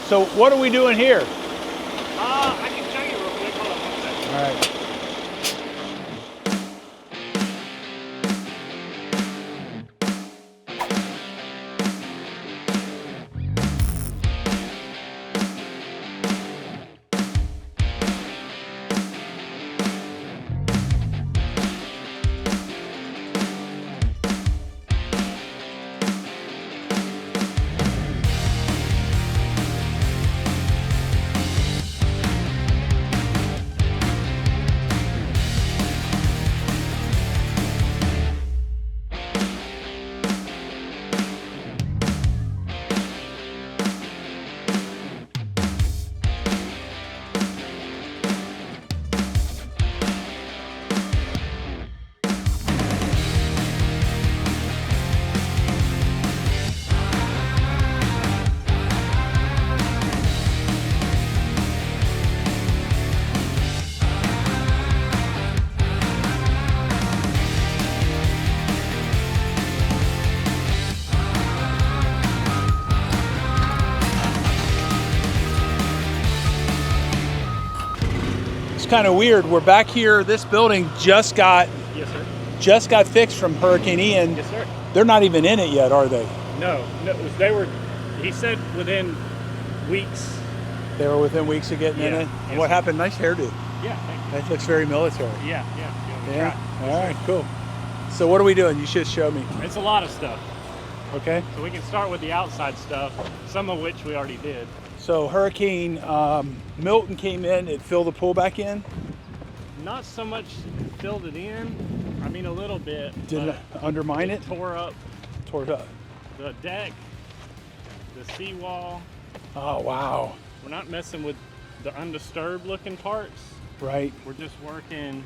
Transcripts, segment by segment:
So what are we doing here? I can show you real quick. Hold on one second. All right. Kind of weird. We're back here. This building just got fixed from Hurricane Ian. Yes, sir. They're not even in it yet, are they? No, they were. He said within weeks. They were within weeks of getting in it. And what happened? Nice hairdo. Yeah, thank you. That looks very military. Yeah. All right, cool. So what are we doing? You should show me. It's a lot of stuff. Okay. So we can start with the outside stuff, some of which we already did. So Hurricane Milton came in, it filled the pool back in? Not so much filled it in, I mean a little bit. Didn't undermine it? Tore up the deck, the seawall. Oh, wow. We're not messing with the undisturbed looking parts. Right. We're just working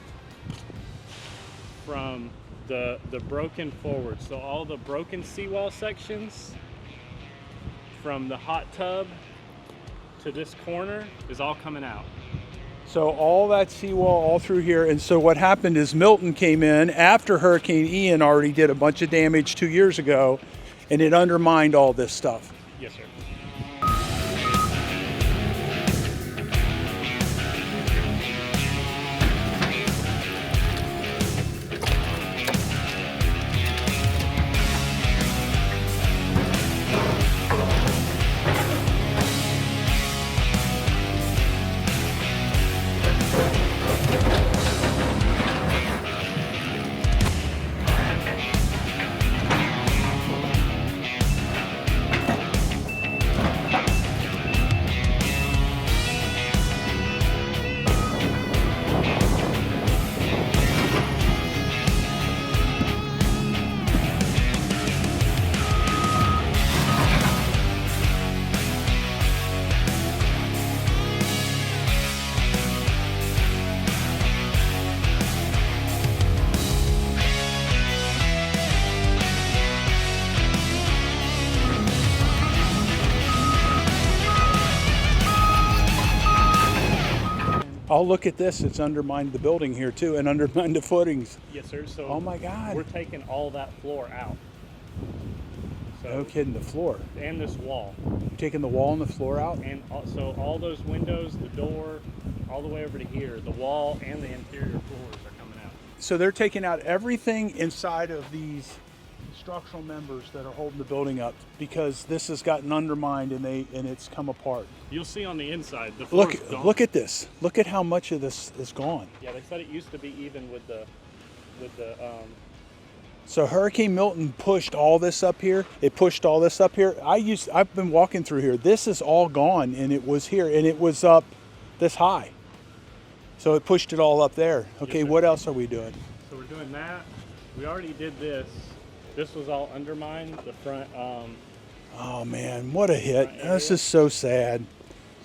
from the broken forward. So all the broken seawall sections from the hot tub to this corner is all coming out. So all that seawall all through here. And so what happened is Milton came in after Hurricane Ian already did a bunch of damage 2 years ago, and it undermined all this stuff. Yes, sir. Oh, look at this. It's undermined the building here too, and undermined the footings. Yes, sir. So oh my God. We're taking all that floor out. So, no kidding, the floor. And this wall. You're taking the wall and the floor out? And so all those windows, the door, all the way over to here, the wall and the interior floors are coming out. So they're taking out everything inside of these structural members that are holding the building up, because this has gotten undermined and it's come apart. You'll see on the inside, the floor's gone. Look at this. Look at how much of this is gone. Yeah, they said it used to be even with the So Hurricane Milton pushed all this up here. It pushed all this up here. I've been walking through here. This is all gone, and it was here, and it was up this high. So it pushed it all up there. Okay, yes, what else are we doing? So we're doing that. We already did this. This was all undermined, the front. Oh man, what a hit. This is so sad.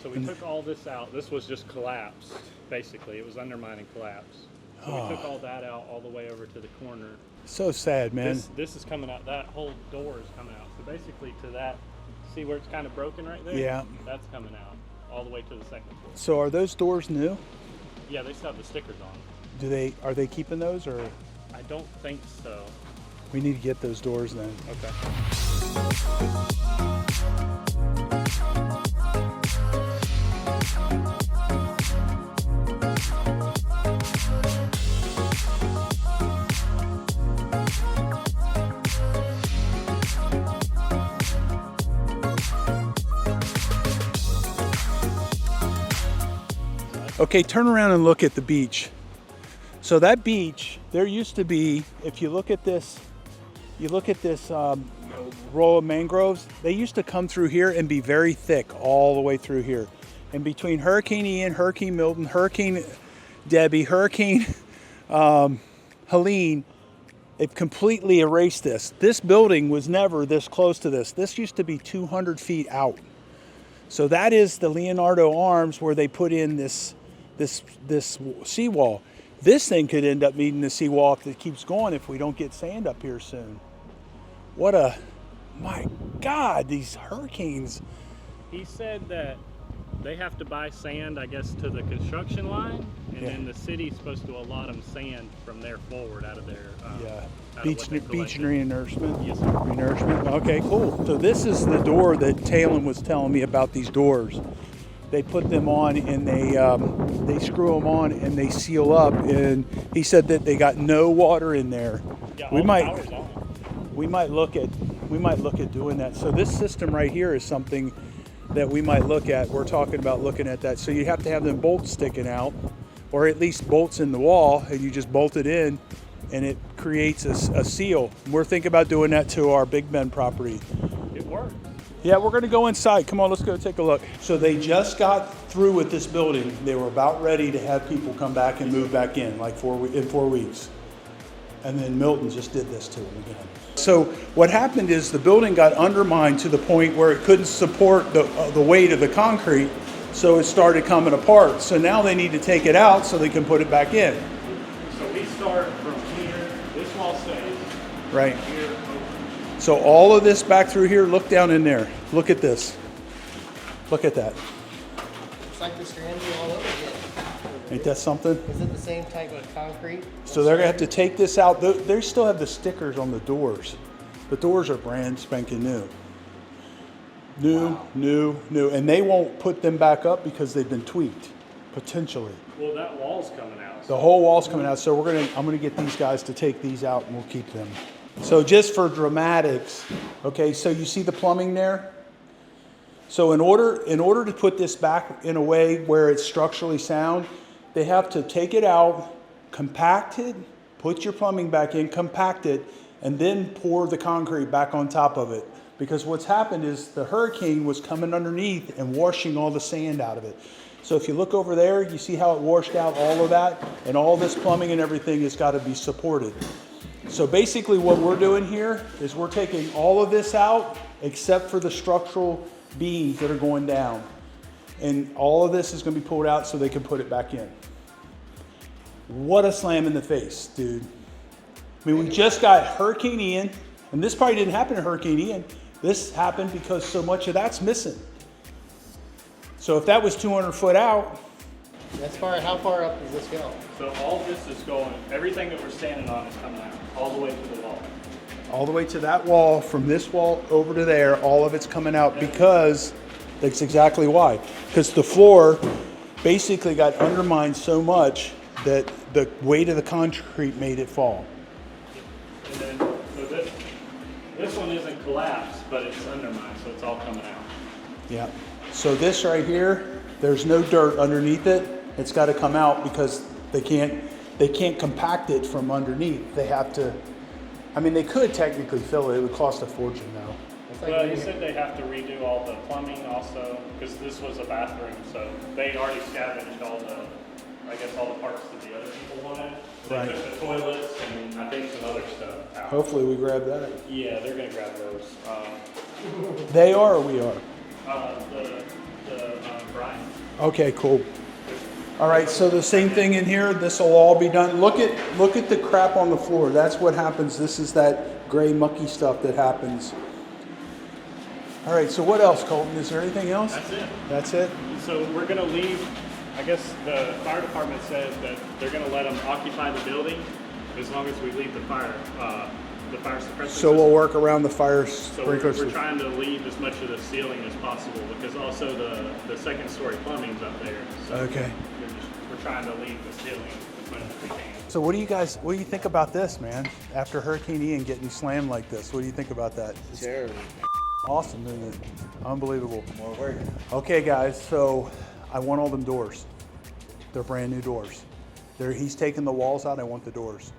So we took all this out. This was just collapsed, basically. It was undermined and collapsed. So we took all that out all the way over to the corner. So sad, man. This is coming out. That whole door is coming out. So basically to that, see where it's kind of broken right there? Yeah. That's coming out all the way to the second floor. So are those doors new? Yeah, they still have the stickers on. Are they keeping those, or? I don't think so. We need to get those doors then. Okay. Okay, turn around and look at the beach. So that beach, there used to be, if you look at this, row of mangroves, they used to come through here and be very thick all the way through here. And between Hurricane Ian, Hurricane Milton, Hurricane Debbie, Hurricane Helene, they've completely erased this. This building was never this close to this. This used to be 200 feet out. So that is the Leonardo Arms where they put in this seawall. This thing could end up needing the seawall if it keeps going if we don't get sand up here soon. My God, these hurricanes. He said that they have to buy sand, I guess, to the construction line, and then the city's supposed to allot them sand from there forward out of their beach renourishment. Yes, sir. Renourishment. Okay, cool. So this is the door that Talon was telling me about. These doors, they put them on and they screw them on and they seal up. And he said that they got no water in there. Yeah, we might look at doing that. So this system right here is something that we might look at. We're talking about looking at that. So you have to have them bolts sticking out, or at least bolts in the wall, and you just bolt it in and it creates a seal. We're thinking about doing that to our Big Bend property. It worked. Yeah, we're gonna go inside. Come on, let's go take a look. So they just got through with this building. They were about ready to have people come back and move back in, like in 4 weeks. And then Milton just did this to them again. So what happened is the building got undermined to the point where it couldn't support the weight of the concrete, so it started coming apart. So now they need to take it out so they can put it back in. So we start from here, this wall stays. Right. Here, over. So all of this back through here, look down in there. Look at this. Look at that. It's like the strand all over again. Ain't that something? Is it the same type of concrete? So they're gonna have to take this out. They still have the stickers on the doors. The doors are brand spanking new. New. And they won't put them back up because they've been tweaked, potentially. Well, that wall's coming out. The whole wall's coming out. So I'm gonna get these guys to take these out and we'll keep them. So just for dramatics, okay, so you see the plumbing there? So in order to put this back in a way where it's structurally sound, they have to take it out, compact it, put your plumbing back in, compact it, and then pour the concrete back on top of it. Because what's happened is the hurricane was coming underneath and washing all the sand out of it. So if you look over there, you see how it washed out all of that, and all this plumbing and everything has got to be supported. So basically what we're doing here is we're taking all of this out except for the structural beams that are going down. And all of this is going to be pulled out so they can put it back in. What a slam in the face, dude. I mean, we just got Hurricane Ian, and this probably didn't happen to Hurricane Ian. This happened because so much of that's missing. So if that was 200 foot out. How far up does this go? So all this is going, everything that we're standing on is coming out, all the way to the wall. All the way to that wall, from this wall over to there, all of it's coming out because that's exactly why. Because the floor basically got undermined so much that the weight of the concrete made it fall. And then, so this one isn't collapsed, but it's undermined, so it's all coming out. Yeah. So this right here, there's no dirt underneath it. It's got to come out because they can't compact it from underneath. They have to. I mean, they could technically fill it. It would cost a fortune, though. Well, he said they have to redo all the plumbing also, because this was a bathroom, so they already scavenged all the parts that the other people wanted. They Right. took the toilets and I think some other stuff out. Hopefully we grab that. Yeah, they're gonna grab those. They are or we are? Brian. Okay, cool. All right, so the same thing in here. This will all be done. Look at the crap on the floor. That's what happens. This is that gray mucky stuff that happens. All right, so what else, Colton? Is there anything else? That's it. That's it? So we're gonna leave, I guess the fire department says that they're gonna let them occupy the building as long as we leave the fire suppressor So we'll system. work around the fire So sprinkler we're system. trying to leave as much of the ceiling as possible because also the second story plumbing's up there. So Okay. we're trying to leave the ceiling as much as we can. So what do you think about this, man? After Hurricane Ian getting slammed like this, what do you think about that? It's Terrible. awesome, isn't it? Unbelievable. More work. Okay, guys, so I want all them doors. They're brand new doors. He's taking the walls out. I want the doors.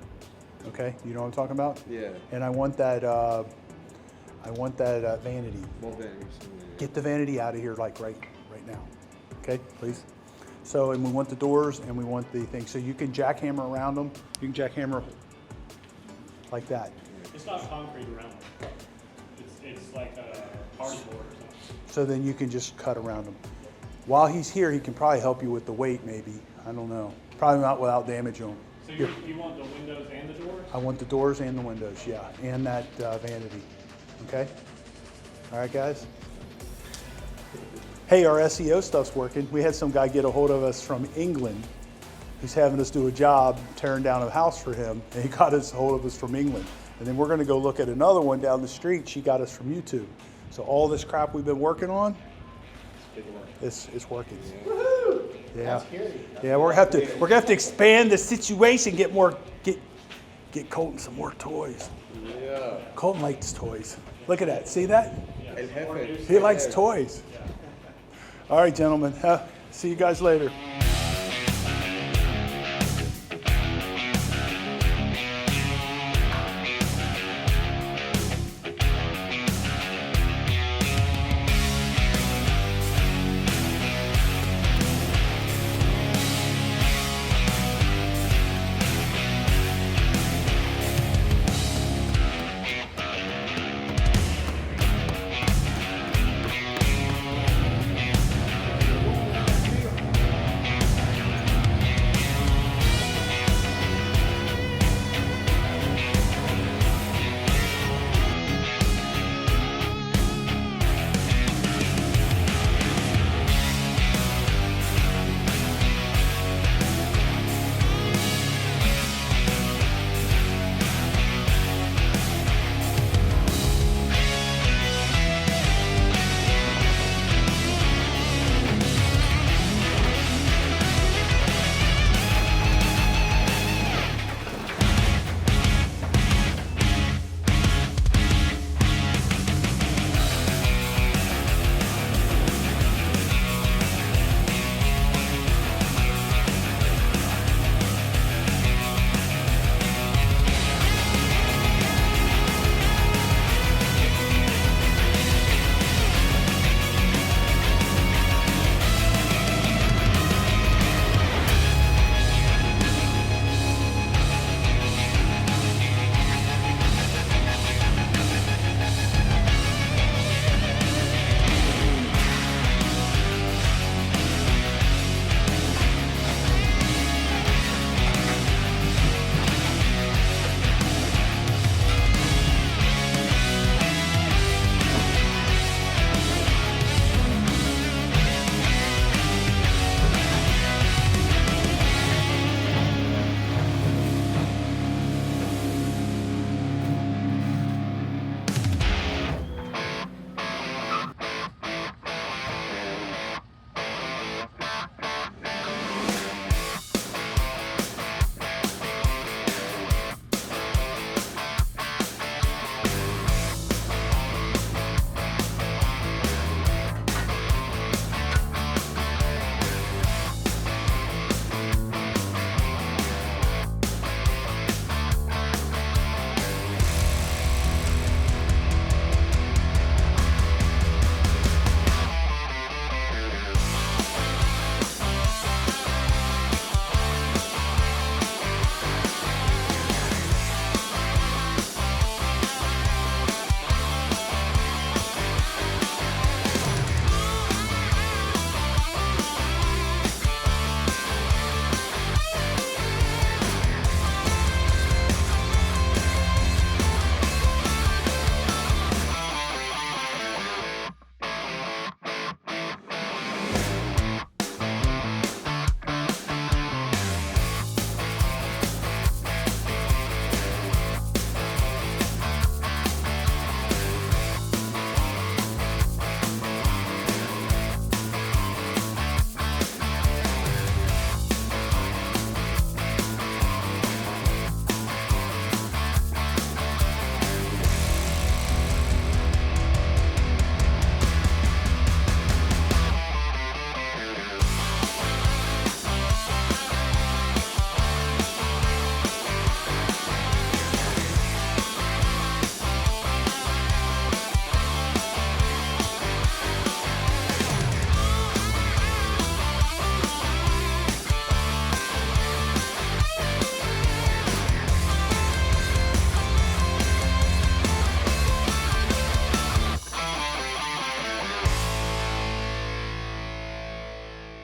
Okay, you know what I'm talking about? Yeah. And I want that. Vanity. More vanities. Get the vanity out of here, like right now. Okay, please. So, and we want the doors, and we want the thing. So you can jackhammer around them. You can jackhammer like that. It's not concrete around it. It's like a party board or something. So then you can just cut around them. While he's here, he can probably help you with the weight, maybe. I don't know. Probably not without damaging them. So you want the windows and the doors? I want the doors and the windows, yeah, and that vanity. Okay? All right, guys? Hey, our SEO stuff's working. We had some guy get a hold of us from England. He's having us do a job tearing down a house for him, and he got us a hold of us from England. And then we're going to go look at another one down the street. She got us from YouTube. So all this crap we've been working on, it's working. Yeah. Yeah, we're gonna have to expand the situation, get Colton some more toys. Yeah. Colton likes toys. Look at that. See that? El jefe. He likes toys. All right, gentlemen. See you guys later.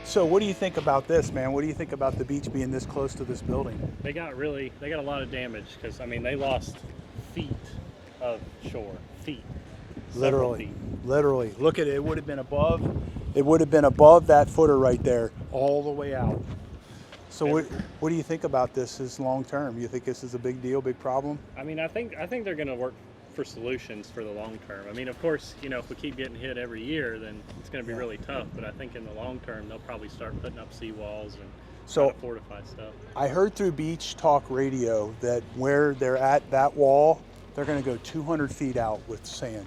So what do you think about this, man? What do you think about the beach being this close to this building? They got a lot of damage because I mean they lost feet of shore, feet. Several Literally, feet. literally. Look at it. It would have been above. It would have been above that footer right there, all the way out. So what do you think about this as long term? You think this is a big deal, big problem? I mean, I think they're going to work for solutions for the long term. I mean, of course, you know, if we keep getting hit every year, then it's going to be really tough. But I think in the long term, they'll probably start putting up seawalls and try to fortify stuff. I heard through Beach Talk Radio that where they're at that wall, they're going to go 200 feet out with sand.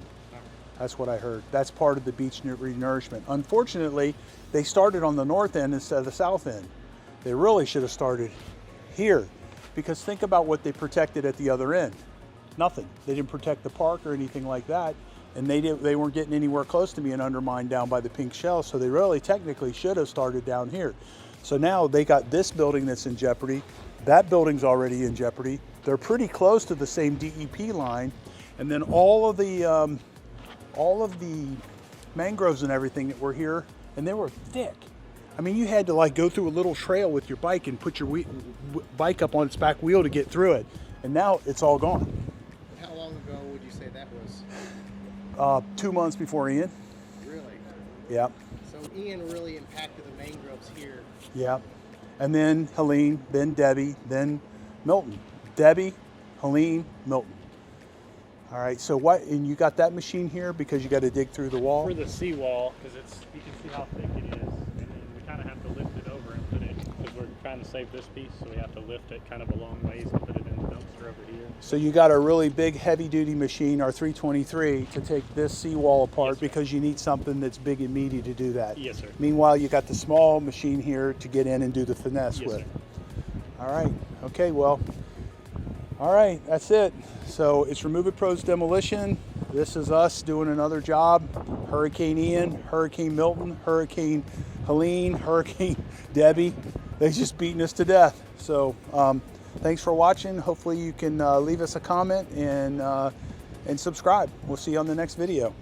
That's what I heard. That's part of the beach renourishment. Unfortunately, they started on the north end instead of the south end. They really should have started here, because think about what they protected at the other end. Nothing. They didn't protect the park or anything like that, and they weren't getting anywhere close to being undermined down by the pink shell, so they really technically should have started down here. So now they got this building that's in jeopardy. That building's already in jeopardy. They're pretty close to the same DEP line, and then all of the mangroves and everything that were here, and they were thick. I mean, you had to like go through a little trail with your bike and put your bike up on its back wheel to get through it, and now it's all gone. How long ago would you say that was? 2 months before Ian. Really? Yeah. So Ian really impacted the mangroves here. Yeah. And then Helene, then Debbie, then Milton. Debbie, Helene, Milton. All right, so what, and you got that machine here because you got to dig through the wall? For the seawall, because you can see how thick it is, and then we kind of have to lift it over and put it, because we're trying to save this piece, so we have to lift it kind of a long ways and put it in the dumpster over here. So you got a really big heavy-duty machine, our 323, to take this seawall apart, Yes, because you need something that's big and meaty to do that. Yes, sir. Meanwhile, you got the small machine here to get in and do the finesse Yes, with. sir. All right, okay, well, all right, that's it. So it's Remove It Pro's Demolition. This is us doing another job. Hurricane Ian, Hurricane Milton, Hurricane Helene, Hurricane Debbie. They just beating us to death. So thanks for watching. Hopefully you can leave us a comment and subscribe. We'll see you on the next video.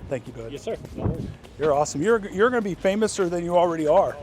Thank you, bud. Yes, sir. No worries. You're awesome. You're going to be famouser than you already are.